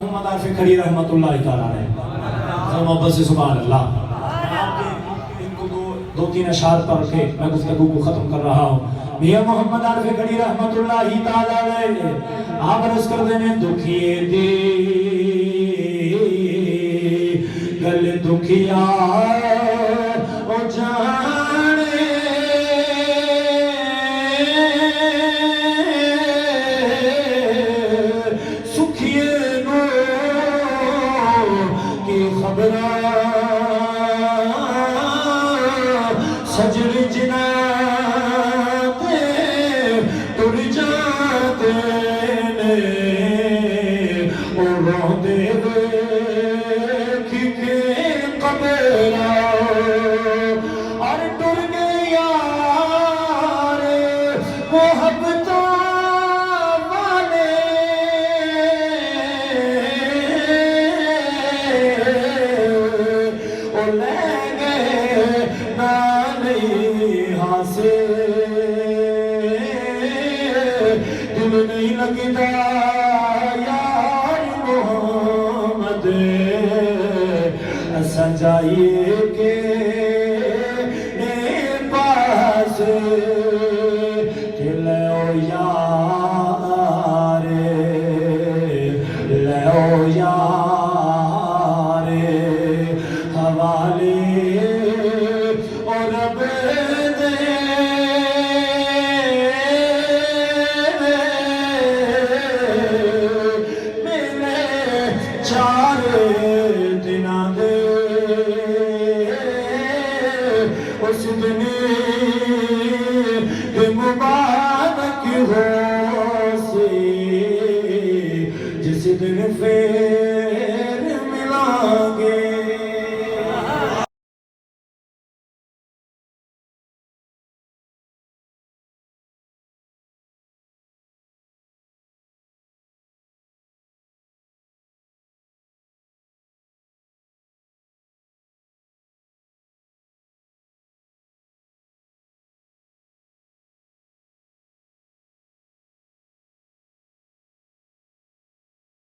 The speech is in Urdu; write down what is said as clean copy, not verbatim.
محمد عارف کھڑی رحمت اللہ تعالیٰ نے محبت سے سبحان اللہ ان کو دو تین اشعار پڑھ کے میں گفتگو کو ختم کر رہا ہوں۔ میاں محمد عارف کھڑی رحمت اللہ تعالیٰ نے آپ عرض کر دینے دکھیے دی گل دکھیا او جانے سکھیے سجر جنا تر جاتے او دے دیکھ کے قبر اور ٹر گئے یار محبتوں والے او لے گئے سے دل نہیں لگتا یار محمد ایسا جائیے کہ پاس کہ لو یار لو یار حوالے اس دن مبارک ہو سی جس دن